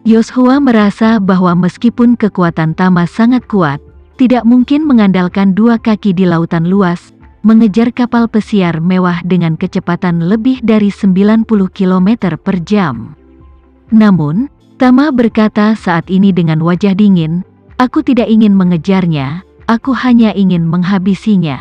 Yoshua merasa bahwa meskipun kekuatan Tama sangat kuat, tidak mungkin mengandalkan dua kaki di lautan luas, mengejar kapal pesiar mewah dengan kecepatan lebih dari 90 km per jam. Namun, Tama berkata saat ini dengan wajah dingin, "Aku tidak ingin mengejarnya, aku hanya ingin menghabisinya."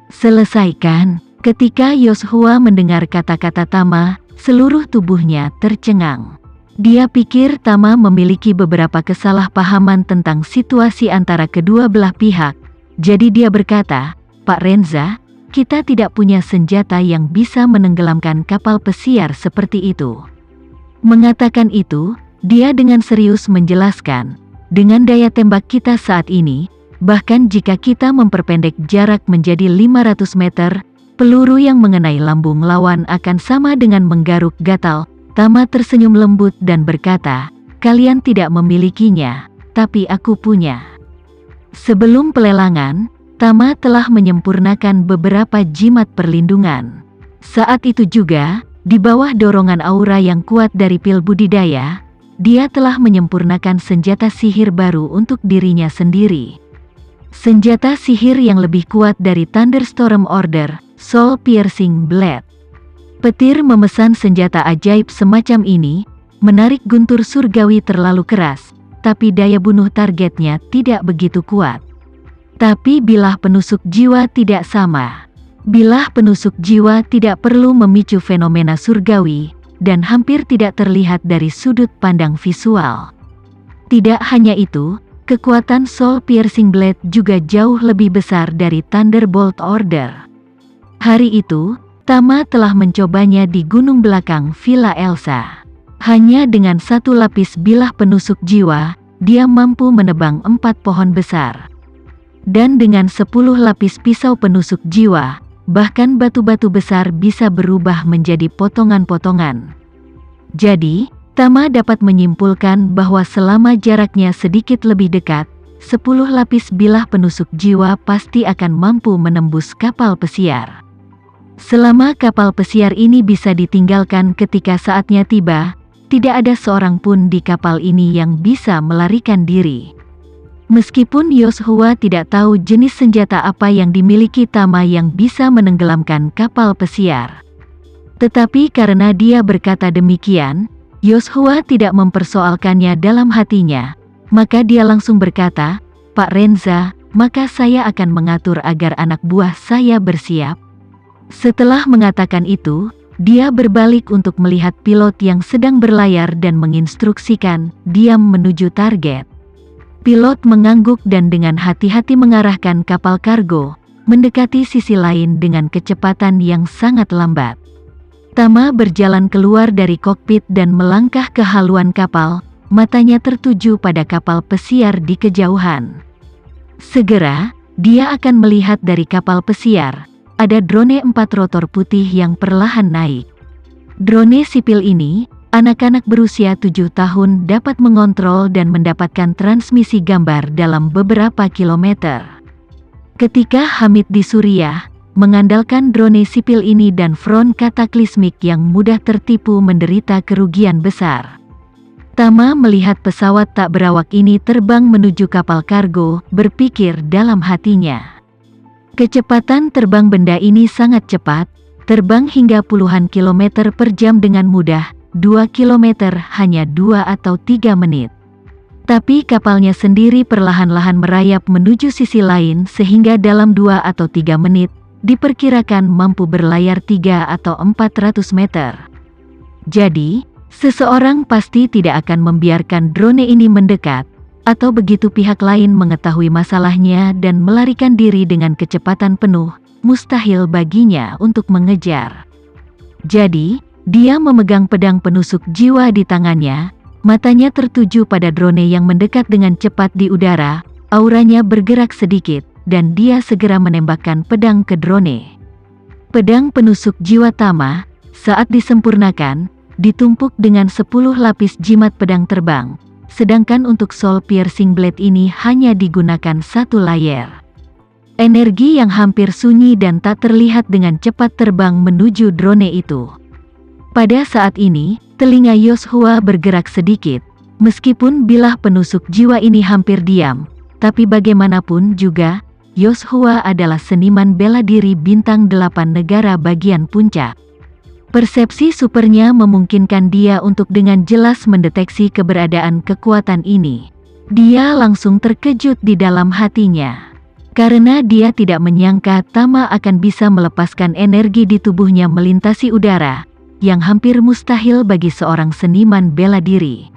Selesaikan. Ketika Yoshua mendengar kata-kata Tama, seluruh tubuhnya tercengang. Dia pikir Tama memiliki beberapa kesalahpahaman tentang situasi antara kedua belah pihak. Jadi dia berkata, "Pak Renza, kita tidak punya senjata yang bisa menenggelamkan kapal pesiar seperti itu." Mengatakan itu, dia dengan serius menjelaskan, "Dengan daya tembak kita saat ini, bahkan jika kita memperpendek jarak menjadi 500 meter, peluru yang mengenai lambung lawan akan sama dengan menggaruk gatal." Tama tersenyum lembut dan berkata, "Kalian tidak memilikinya, tapi aku punya." Sebelum pelelangan, Tama telah menyempurnakan beberapa jimat perlindungan. Saat itu juga, di bawah dorongan aura yang kuat dari pil budidaya, dia telah menyempurnakan senjata sihir baru untuk dirinya sendiri. Senjata sihir yang lebih kuat dari Thunderstorm Order, Soul Piercing Blade. Petir memesan senjata ajaib semacam ini, menarik guntur surgawi terlalu keras, tapi daya bunuh targetnya tidak begitu kuat. Tapi bilah penusuk jiwa tidak sama. Bilah penusuk jiwa tidak perlu memicu fenomena surgawi, dan hampir tidak terlihat dari sudut pandang visual. Tidak hanya itu, kekuatan Soul Piercing Blade juga jauh lebih besar dari Thunderbolt Order. Hari itu, Tama telah mencobanya di gunung belakang Villa Elsa. Hanya dengan satu lapis bilah penusuk jiwa, dia mampu menebang 4 pohon besar. Dan dengan 10 lapis pisau penusuk jiwa, bahkan batu-batu besar bisa berubah menjadi potongan-potongan. Jadi, Tama dapat menyimpulkan bahwa selama jaraknya sedikit lebih dekat, 10 lapis bilah penusuk jiwa pasti akan mampu menembus kapal pesiar. Selama kapal pesiar ini bisa ditinggalkan ketika saatnya tiba, tidak ada seorang pun di kapal ini yang bisa melarikan diri. Meskipun Yoshua tidak tahu jenis senjata apa yang dimiliki Tama yang bisa menenggelamkan kapal pesiar. Tetapi karena dia berkata demikian, Yoshua tidak mempersoalkannya dalam hatinya, maka dia langsung berkata, "Pak Renza, maka saya akan mengatur agar anak buah saya bersiap." Setelah mengatakan itu, dia berbalik untuk melihat pilot yang sedang berlayar dan menginstruksikan, "Diam menuju target." Pilot mengangguk dan dengan hati-hati mengarahkan kapal kargo, mendekati sisi lain dengan kecepatan yang sangat lambat. Tama berjalan keluar dari kokpit dan melangkah ke haluan kapal, matanya tertuju pada kapal pesiar di kejauhan. Segera, dia akan melihat dari kapal pesiar, ada drone 4 rotor putih yang perlahan naik. Drone sipil ini, anak-anak berusia 7 tahun dapat mengontrol dan mendapatkan transmisi gambar dalam beberapa kilometer. Ketika Hamid di Suriah, mengandalkan drone sipil ini dan front kataklismik yang mudah tertipu menderita kerugian besar. Tama melihat pesawat tak berawak ini terbang menuju kapal kargo, berpikir dalam hatinya. Kecepatan terbang benda ini sangat cepat, terbang hingga puluhan kilometer per jam dengan mudah, 2 kilometer hanya 2 atau 3 menit. Tapi kapalnya sendiri perlahan-lahan merayap menuju sisi lain sehingga dalam 2 atau 3 menit, diperkirakan mampu berlayar 3 atau 400 meter. Jadi, seseorang pasti tidak akan membiarkan drone ini mendekat, atau begitu pihak lain mengetahui masalahnya dan melarikan diri dengan kecepatan penuh, mustahil baginya untuk mengejar. Jadi, dia memegang pedang penusuk jiwa di tangannya, matanya tertuju pada drone yang mendekat dengan cepat di udara, auranya bergerak sedikit, dan dia segera menembakkan pedang ke drone. Pedang penusuk jiwa Tama, saat disempurnakan, ditumpuk dengan 10 lapis jimat pedang terbang, sedangkan untuk Soul Piercing Blade ini hanya digunakan 1 layer. Energi yang hampir sunyi dan tak terlihat dengan cepat terbang menuju drone itu. Pada saat ini, telinga Yoshua bergerak sedikit, Meskipun bilah penusuk jiwa ini hampir diam, tapi bagaimanapun juga, Yoshua adalah seniman bela diri bintang 8 negara bagian puncak. Persepsi supernya memungkinkan dia untuk dengan jelas mendeteksi keberadaan kekuatan ini. Dia langsung terkejut di dalam hatinya. Karena dia tidak menyangka Tama akan bisa melepaskan energi di tubuhnya melintasi udara, yang hampir mustahil bagi seorang seniman bela diri.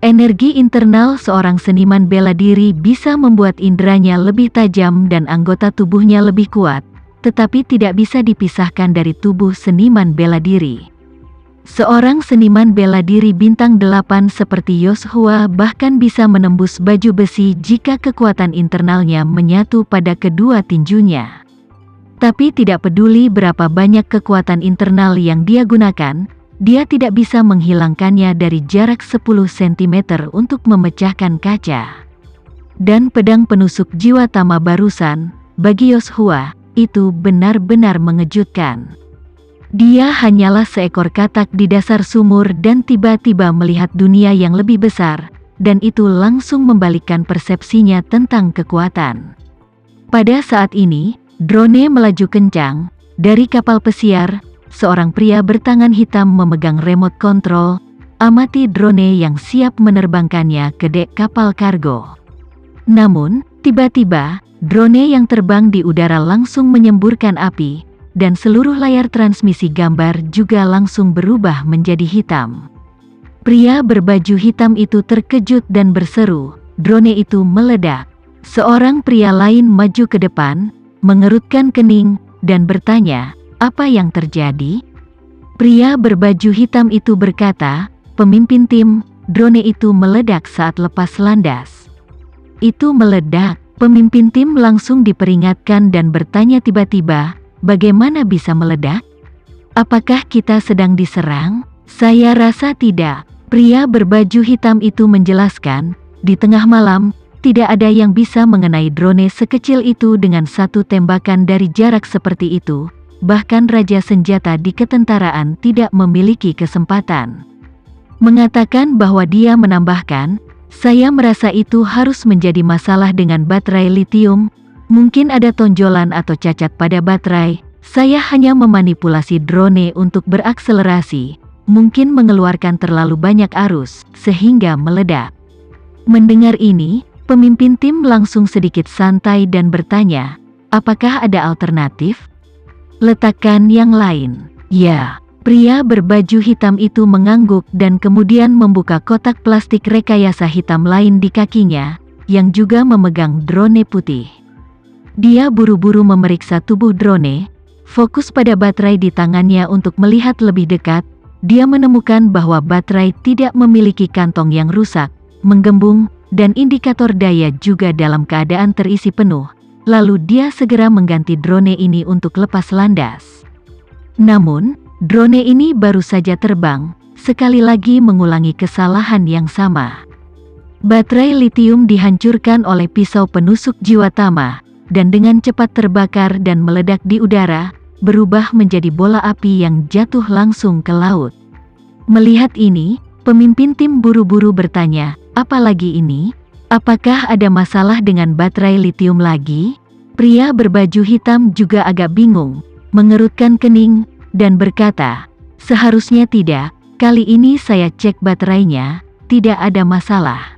Energi internal seorang seniman bela diri bisa membuat inderanya lebih tajam dan anggota tubuhnya lebih kuat, tetapi tidak bisa dipisahkan dari tubuh seniman bela diri. Seorang seniman bela diri bintang 8 seperti Yoshua bahkan bisa menembus baju besi jika kekuatan internalnya menyatu pada kedua tinjunya. Tapi tidak peduli berapa banyak kekuatan internal yang dia gunakan, dia tidak bisa menghilangkannya dari jarak 10 cm untuk memecahkan kaca. Dan pedang penusuk jiwa Tama barusan, bagi Yoshua, itu benar-benar mengejutkan. Dia hanyalah seekor katak di dasar sumur dan tiba-tiba melihat dunia yang lebih besar, dan itu langsung membalikkan persepsinya tentang kekuatan. Pada saat ini, drone melaju kencang. Dari kapal pesiar, seorang pria bertangan hitam memegang remote control, amati drone yang siap menerbangkannya ke dek kapal kargo. Namun, tiba-tiba, drone yang terbang di udara langsung menyemburkan api, dan seluruh layar transmisi gambar juga langsung berubah menjadi hitam. Pria berbaju hitam itu terkejut dan berseru, "Drone itu meledak!" Seorang pria lain maju ke depan, mengerutkan kening, dan bertanya, "Apa yang terjadi?" Pria berbaju hitam itu berkata, "Pemimpin tim, drone itu meledak saat lepas landas." Itu meledak. Pemimpin tim langsung diperingatkan dan bertanya tiba-tiba, "Bagaimana bisa meledak? Apakah kita sedang diserang?" "Saya rasa tidak." Pria berbaju hitam itu menjelaskan, "Di tengah malam, tidak ada yang bisa mengenai drone sekecil itu dengan satu tembakan dari jarak seperti itu. Bahkan Raja Senjata di ketentaraan tidak memiliki kesempatan." Mengatakan bahwa dia menambahkan, "Saya merasa itu harus menjadi masalah dengan baterai litium. Mungkin ada tonjolan atau cacat pada baterai. Saya hanya memanipulasi drone untuk berakselerasi. Mungkin mengeluarkan terlalu banyak arus, sehingga meledak." Mendengar ini, pemimpin tim langsung sedikit santai dan bertanya, "Apakah ada alternatif? Letakkan yang lain." "Ya." Pria berbaju hitam itu mengangguk dan kemudian membuka kotak plastik rekayasa hitam lain di kakinya, yang juga memegang drone putih. Dia buru-buru memeriksa tubuh drone, fokus pada baterai di tangannya untuk melihat lebih dekat. Dia menemukan bahwa baterai tidak memiliki kantong yang rusak, menggembung, dan indikator daya juga dalam keadaan terisi penuh. Lalu dia segera mengganti drone ini untuk lepas landas. Namun, drone ini baru saja terbang, sekali lagi mengulangi kesalahan yang sama. Baterai litium dihancurkan oleh pisau penusuk jiwa Tama, dan dengan cepat terbakar dan meledak di udara, berubah menjadi bola api yang jatuh langsung ke laut. Melihat ini, pemimpin tim buru-buru bertanya, "Apa lagi ini? Apakah ada masalah dengan baterai litium lagi?" Pria berbaju hitam juga agak bingung, mengerutkan kening, dan berkata, "Seharusnya tidak, kali ini saya cek baterainya, tidak ada masalah."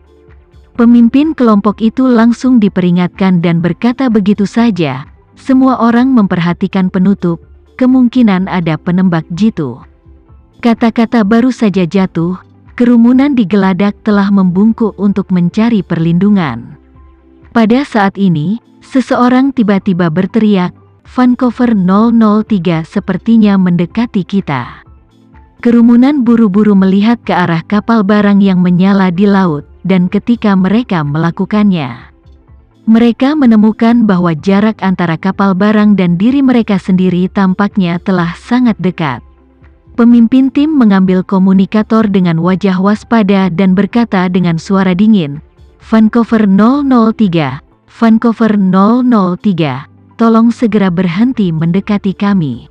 Pemimpin kelompok itu langsung diperingatkan dan berkata begitu saja, "Semua orang memperhatikan penutup, kemungkinan ada penembak jitu." Kata-kata baru saja jatuh, kerumunan di geladak telah membungkuk untuk mencari perlindungan. Pada saat ini, seseorang tiba-tiba berteriak, "Vancouver 003 sepertinya mendekati kita." Kerumunan buru-buru melihat ke arah kapal barang yang menyala di laut, dan ketika mereka melakukannya, mereka menemukan bahwa jarak antara kapal barang dan diri mereka sendiri tampaknya telah sangat dekat. Pemimpin tim mengambil komunikator dengan wajah waspada dan berkata dengan suara dingin, "Vancouver 003, Vancouver 003. Tolong segera berhenti mendekati kami."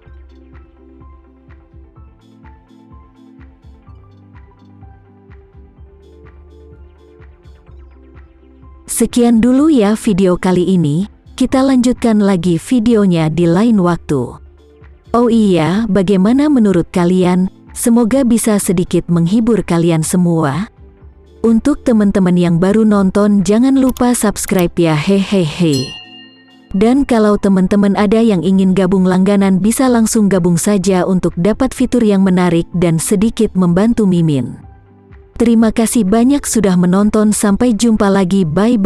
Sekian dulu ya video kali ini, kita lanjutkan lagi videonya di lain waktu. Oh iya, bagaimana menurut kalian? Semoga bisa sedikit menghibur kalian semua. Untuk teman-teman yang baru nonton, jangan lupa subscribe ya, hehehe. Dan kalau teman-teman ada yang ingin gabung langganan, bisa langsung gabung saja untuk dapat fitur yang menarik dan sedikit membantu Mimin. Terima kasih banyak sudah menonton, sampai jumpa lagi, bye.